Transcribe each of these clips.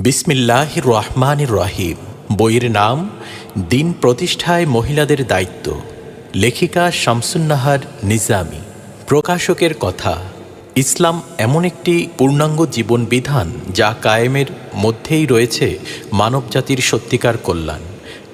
বিসমিল্লাহির রহমানির রহিম। বইয়ের নাম দিন প্রতিষ্ঠায় মহিলাদের দায়িত্ব। লেখিকা শামসুন্নাহার নিজামী। প্রকাশকের কথা, ইসলাম এমন একটি পূর্ণাঙ্গ জীবন বিধান যা কায়েমের মধ্যেই রয়েছে মানবজাতির সত্যিকার কল্যাণ।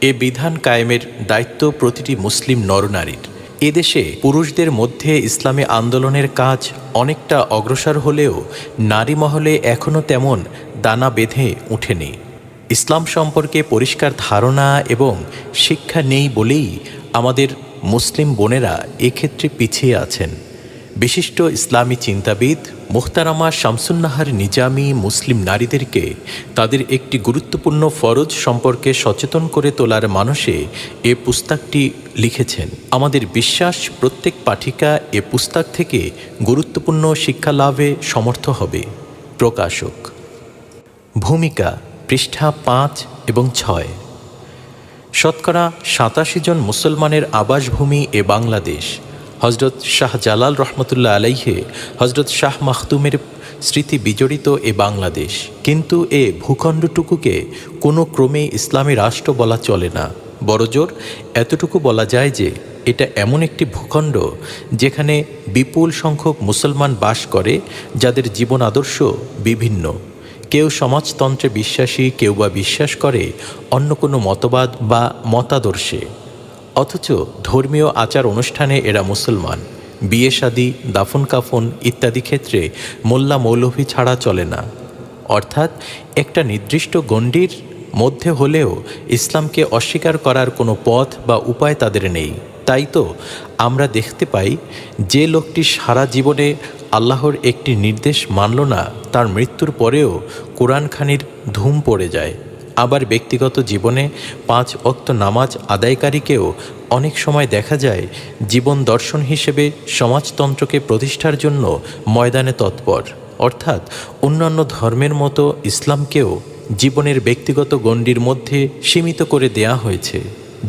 এ বিধান কায়েমের দায়িত্ব প্রতিটি মুসলিম নরনারীর। এদেশে পুরুষদের মধ্যে ইসলামী আন্দোলনের কাজ অনেকটা অগ্রসর হলেও নারী মহলে এখনও তেমন দানা বেঁধে ওঠেনি। ইসলাম সম্পর্কে পরিষ্কার ধারণা এবং শিক্ষা নেই বলেই আমাদের মুসলিম বোনেরা এক্ষেত্রে পিছিয়ে আছেন। বিশিষ্ট ইসলামী চিন্তাবিদ মুহতারামা শামসুন্নাহার নিজামী মুসলিম নারীদেরকে তাদের একটি গুরুত্বপূর্ণ ফরজ সম্পর্কে সচেতন করে তোলার মানসে এ পুস্তকটি লিখেছেন। আমাদের বিশ্বাস প্রত্যেক পাঠিকা এ পুস্তক থেকে গুরুত্বপূর্ণ শিক্ষা লাভে সমর্থ হবে। প্রকাশক। ভূমিকা, পৃষ্ঠা 5 এবং 6। শতকরা 87 জন মুসলমানের আবাসভূমি এ বাংলাদেশ। হজরত শাহ জালাল রহমতুল্লাহ আলাইহে, হজরত শাহ মাখদুমের স্মৃতি বিজড়িত এ বাংলাদেশ। কিন্তু এ ভূখণ্ডটুকুকে কোনো ক্রমে ইসলামী রাষ্ট্র বলা চলে না। বড়জোর এতটুকু বলা যায় যে এটা এমন একটি ভূখণ্ড যেখানে বিপুল সংখ্যক মুসলমান বাস করে, যাদের জীবন আদর্শ বিভিন্ন। কেউ সমাজতন্ত্রে বিশ্বাসী, কেউ বা বিশ্বাস করে অন্য কোনো মতবাদ বা মতাদর্শে, অথচ ধর্মীয় আচার অনুষ্ঠানে এরা মুসলমান। বিয়ে শাদী, দাফন কাফন ইত্যাদি ক্ষেত্রে মোল্লা মৌলভী ছাড়া চলে না। অর্থাৎ একটা নির্দিষ্ট গণ্ডির মধ্যে হলেও ইসলামকে অস্বীকার করার কোনো পথ বা উপায় তাদের নেই। তাই তো আমরা দেখতে পাই, যে লোকটি সারা জীবনে আল্লাহর একটি নির্দেশ মানল না, তার মৃত্যুর পরেও কোরআনখানির ধুম পড়ে যায়। আবার ব্যক্তিগত জীবনে 5 ওয়াক্ত নামাজ আদায়কারীকেও অনেক সময় দেখা যায় জীবন দর্শন হিসেবে সমাজতন্ত্রকে প্রতিষ্ঠার জন্য ময়দানে তৎপর। অর্থাৎ অন্যান্য ধর্মের মতো ইসলামকেও জীবনের ব্যক্তিগত গণ্ডির মধ্যে সীমিত করে দেয়া হয়েছে।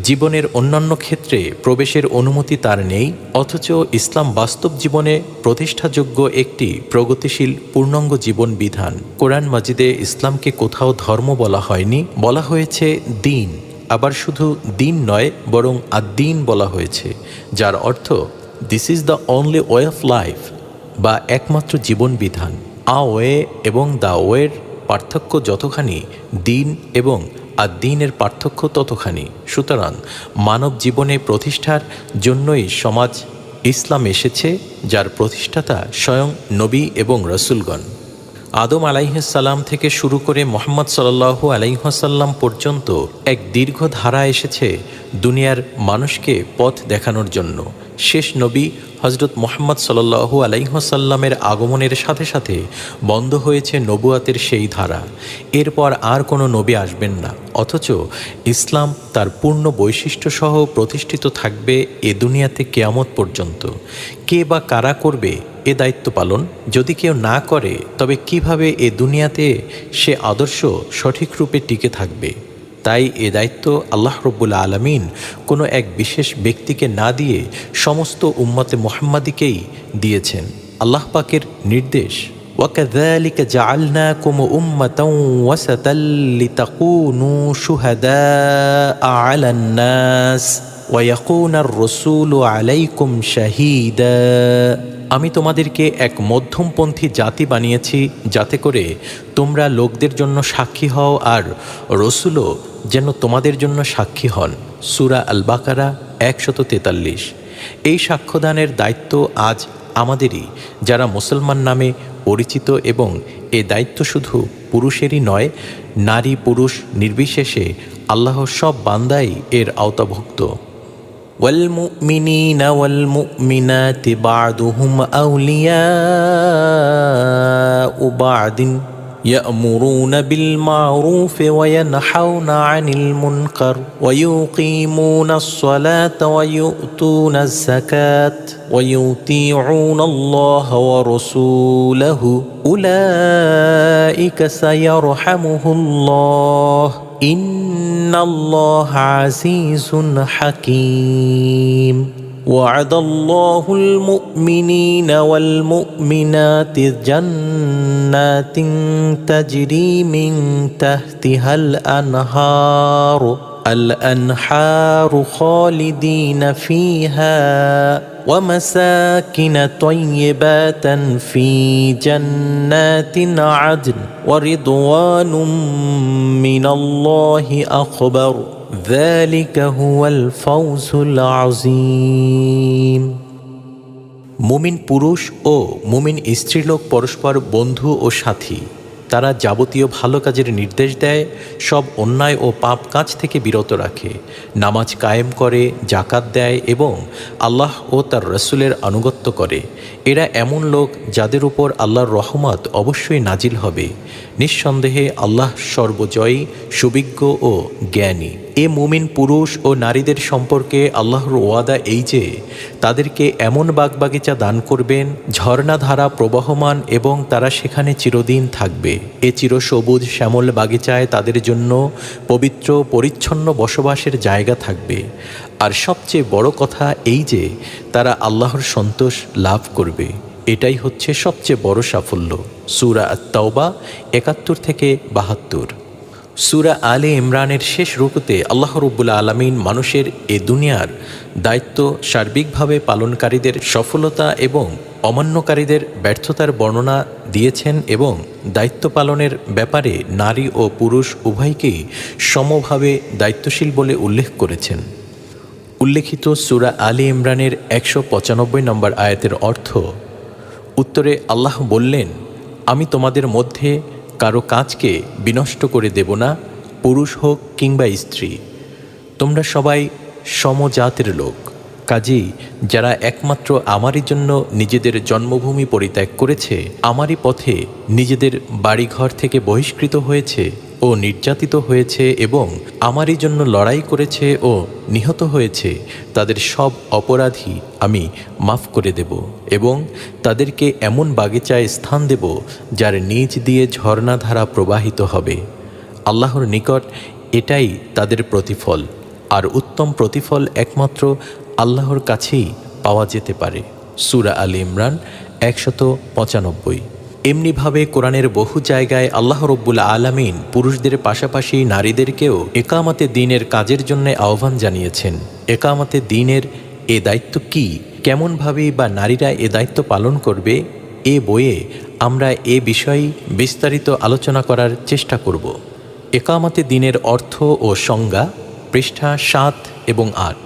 জীবনের অন্যান্য ক্ষেত্রে প্রবেশের অনুমতি তার নেই, অথচ ইসলাম বাস্তব জীবনে প্রতিষ্ঠাযোগ্য একটি প্রগতিশীল পূর্ণাঙ্গ জীবন বিধান। কোরআন মাজিদে ইসলামকে কোথাও ধর্ম বলা হয়নি, বলা হয়েছে দিন। আবার শুধু দিন নয়, বরং আদ-দ্বীন বলা হয়েছে, যার অর্থ this is the only way of life, বা একমাত্র জীবন বিধান। আ ওয়ে এবং দ্য ওয়ের পার্থক্য যতখানি, দিন এবং আদ-দ্বীনের পার্থক্য ততখানি। সুতরাং মানব জীবনে প্রতিষ্ঠার জন্যই সমাজ ইসলাম এসেছে, যার প্রতিষ্ঠাতা স্বয়ং নবী এবং রসুলগণ। আদম আলাইহিসসালাম থেকে শুরু করে মুহাম্মদ সাল্লাল্লাহু আলাইহি ওয়াসাল্লাম পর্যন্ত এক দীর্ঘ ধারা এসেছে দুনিয়ার মানুষকে পথ দেখানোর জন্য। শেষ নবী হজরত মুহাম্মদ সাল্লাল্লাহু আলাইহি ওয়াসাল্লামের আগমনের সাথে সাথে বন্ধ হয়েছে নবুয়াতের সেই ধারা। এরপর আর কোনো নবী আসবেন না, অথচ ইসলাম তার পূর্ণ বৈশিষ্ট্যসহ প্রতিষ্ঠিত থাকবে এ দুনিয়াতে কিয়ামত পর্যন্ত। কে বা কারা করবে এ দায়িত্ব পালন? যদি কেউ না করে, তবে কিভাবে এ দুনিয়াতে সে আদর্শ সঠিক রূপে টিকে থাকবে? তাই এ দায়িত্ব আল্লাহ রব্বুল আলামিন কোনো এক বিশেষ ব্যক্তিকে না দিয়ে সমস্ত উম্মতে মুহাম্মাদিকেই দিয়েছেন। আল্লাহ পাকের নির্দেশ, ওয়াকাযালিকা জাআলনাকুম উম্মাতান ওয়াসাতাল লিতাকুনু শুহাদাআ আলান নাস ওয়া ইয়াকুনার রাসূলু আলাইকুম শাহীদা। আমি তোমাদেরকে এক মধ্যমপন্থী জাতি বানিয়েছি, যাতে করে তোমরা লোকদের জন্য সাক্ষী হও আর রসুলও যেন তোমাদের জন্য সাক্ষী হন। সূরা আল বাকারা 143। এই সাক্ষ্যদানের দায়িত্ব আজ আমাদেরই, যারা মুসলমান নামে পরিচিত, এবং এ দায়িত্ব শুধু পুরুষেরই নয়, নারী পুরুষ নির্বিশেষে আল্লাহর সব বান্দাই এর আওতাভুক্ত। والمؤمنين والمؤمنات بعضهم أولياء بعض يأمرون بالمعروف وينحون عن المنكر ويقيمون الصلاة ويؤتون الزكاة ويطيعون الله ورسوله أولئك سيرحمهم الله ইন্নাল্লাহা আজিজুন হাকীম। وعد الله المؤمنين والمؤمنات جنات تجري من تحتها الأنهار خالدين فيها ومساكن طيبات في جنات عدن ورضوان من الله أكبر ذلك هو الفوز العظيم। মুমিন পুরুষ ও মুমিন স্ত্রীলোক পরস্পর বন্ধু ও সাথী। তারা যাবতীয় ভালো কাজের নির্দেশ দেয়, সব অন্যায় ও পাপ কাজ থেকে বিরত রাখে, নামাজ কায়েম করে, জাকাত দেয় এবং আল্লাহ ও তার রসুলের আনুগত্য করে। এরা এমন লোক যাদের উপর আল্লাহর রহমত অবশ্যই নাজিল হবে। নিঃসন্দেহে আল্লাহ সর্বজয়ী, সুবিজ্ঞ ও জ্ঞানী। এ মুমিন পুরুষ ও নারীদের সম্পর্কে আল্লাহর ওয়াদা এই যে তাদেরকে এমন বাগবাগিচা দান করবেন, ঝর্ণাধারা প্রবহমান এবং তারা সেখানে চিরদিন থাকবে। এ চিরসবুজ শ্যামল বাগিচায় তাদের জন্য পবিত্র পরিচ্ছন্ন বসবাসের জায়গা থাকবে। আর সবচেয়ে বড় কথা এই যে তারা আল্লাহর সন্তোষ লাভ করবে। এটাই হচ্ছে সবচেয়ে বড় সাফল্য। সূরা আত-তাওবা ৭১ থেকে ৭২। সূরা আলে ইমরানের শেষ রুকুতে আল্লাহ রাব্বুল আলামিন মানুষের এ দুনিয়ার দায়িত্ব সার্বিকভাবে পালনকারীদের সফলতা এবং অমান্যকারীদের ব্যর্থতার বর্ণনা দিয়েছেন এবং দায়িত্ব পালনের ব্যাপারে নারী ও পুরুষ উভয়কেই সমভাবে দায়িত্বশীল বলে উল্লেখ করেছেন। উল্লেখিত সূরা আলে ইমরানের ১৯৫ নম্বর আয়াতের অর্থ, উত্তরে আল্লাহ বললেন, আমি তোমাদের মধ্যে কারো কাজকে বিনষ্ট করে দেব না, পুরুষ হোক কিংবা স্ত্রী। তোমরা সবাই সমজাতের লোক। কাজেই যারা একমাত্র আমারই জন্য নিজেদের জন্মভূমি পরিত্যাগ করেছে, আমারই পথে নিজেদের বাড়িঘর থেকে বহিষ্কৃত হয়েছে ও নির্যাতিত হয়েছে এবং আমারই জন্য লড়াই করেছে ও নিহত হয়েছে, তাদের সব অপরাধী আমি মাফ করে দেব এবং তাদেরকে এমন বাগিচায় স্থান দেব যার নিচ দিয়ে ঝর্ণাধারা প্রবাহিত হবে। আল্লাহর নিকট এটাই তাদের প্রতিফল, আর উত্তম প্রতিফল একমাত্র আল্লাহর কাছেই পাওয়া যেতে পারে। সূরা আলে ইমরান ১৯৫। এমনিভাবে কোরআনের বহু জায়গায় আল্লাহ রাব্বুল আলামিন পুরুষদের পাশাপাশি নারীদেরকেও একামতে দ্বীনের কাজের জন্য আহ্বান জানিয়েছেন। একামতে দ্বীনের এ দায়িত্ব কি, কেমনভাবেই বা নারীরা এ দায়িত্ব পালন করবে, এ বইয়ে আমরা এ বিষয়ে বিস্তারিত আলোচনা করার চেষ্টা করব। একামতে দ্বীনের অর্থ ও সংজ্ঞা, পৃষ্ঠা ৭ এবং ৮।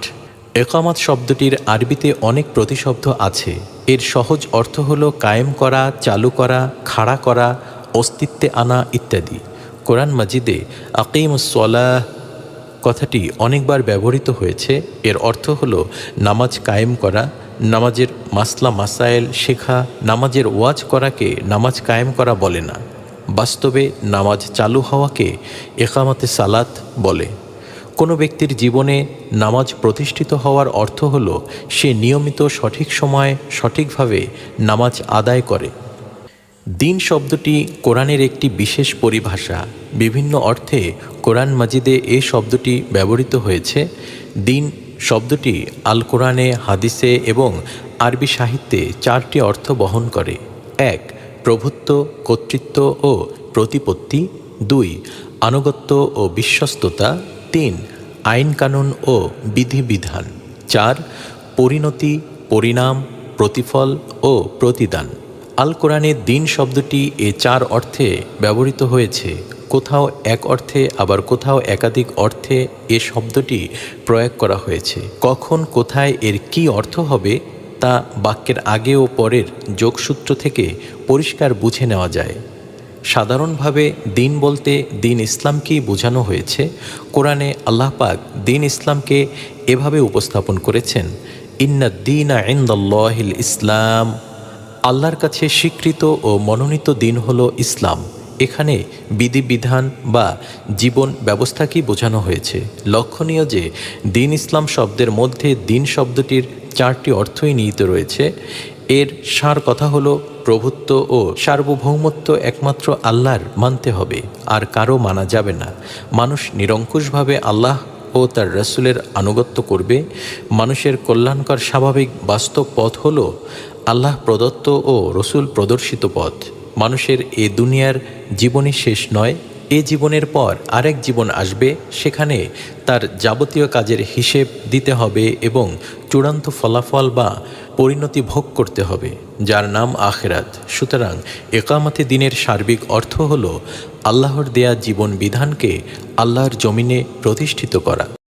একামত শব্দটির আরবিতে অনেক প্রতিশব্দ আছে। এর সহজ অর্থ হলো কায়েম করা, চালু করা, খাড়া করা, অস্তিত্বে আনা ইত্যাদি। কোরআন মাজিদে আকিমুস সালাহ কথাটি অনেকবার ব্যবহৃত হয়েছে। এর অর্থ হলো নামাজ কায়েম করা, নামাজের মাসলা মাসাইল শেখা। নামাজের ওয়াজ করাকে নামাজ কায়েম করা বলে না। বাস্তবে নামাজ চালু হওয়াকে একামতে সালাত বলে। কোনো ব্যক্তির জীবনে নামাজ প্রতিষ্ঠিত হওয়ার অর্থ হল সে নিয়মিত সঠিক সময়ে সঠিকভাবে নামাজ আদায় করে। দিন শব্দটি কোরআনের একটি বিশেষ পরিভাষা। বিভিন্ন অর্থে কোরআন মাজিদে এ শব্দটি ব্যবহৃত হয়েছে। দিন শব্দটি আল কোরআনে, হাদিসে এবং আরবি সাহিত্যে 4টি অর্থ বহন করে। 1. প্রভুত্ব, কর্তৃত্ব ও প্রতিপত্তি। 2. আনুগত্য ও বিশ্বস্ততা। 3. আইন কানুন ও বিধিবিধান। 4. পরিণতি, পরিণাম, প্রতিফল ও প্রতিদান। আল কোরআনে দিন শব্দটি এ 4 অর্থে ব্যবহৃত হয়েছে। কোথাও এক অর্থে আবার কোথাও একাধিক অর্থে এ শব্দটি প্রয়োগ করা হয়েছে। কখন কোথায় এর কি অর্থ হবে তা বাক্যের আগে ও পরের যোগসূত্র থেকে পরিষ্কার বুঝে নেওয়া যায়। সাধারণভাবে দিন বলতে দিন ইসলামকেই বোঝানো হয়েছে। কোরআনে আল্লাহ পাক দিন ইসলামকে এভাবে উপস্থাপন করেছেন, ইন্নাদ দীনা ইনদাল্লাহিল ইসলাম। আল্লাহর কাছে স্বীকৃত ও মনোনীত দিন হলো ইসলাম। এখানে বিধিবিধান বা জীবন ব্যবস্থাকেই বোঝানো হয়েছে। লক্ষণীয় যে দিন ইসলাম শব্দের মধ্যে দিন শব্দটির 4টি অর্থই নিহিত রয়েছে। এর সার কথা হলো প্রভুত্ব ও সার্বভৌমত্ব একমাত্র আল্লাহর মানতে হবে, আর কারো মানা যাবে না। মানুষ নিরঙ্কুশভাবে আল্লাহ ও তার রসুলের আনুগত্য করবে। মানুষের কল্যাণকর স্বাভাবিক বাস্তব পথ হল আল্লাহ প্রদত্ত ও রসুল প্রদর্শিত পথ। মানুষের এ দুনিয়ার জীবনই শেষ নয়, এ জীবনের পর আরেক জীবন আসবে, সেখানে তার যাবতীয় কাজের হিসেব দিতে হবে এবং চূড়ান্ত ফলাফল বা পরিণতি ভোগ করতে হবে, যার নাম আখিরাত। সুতরাং একামতে দিনের সার্বিক অর্থ হল আল্লাহর দেয়া জীবন বিধানকে আল্লাহর জমিনে প্রতিষ্ঠিত করা।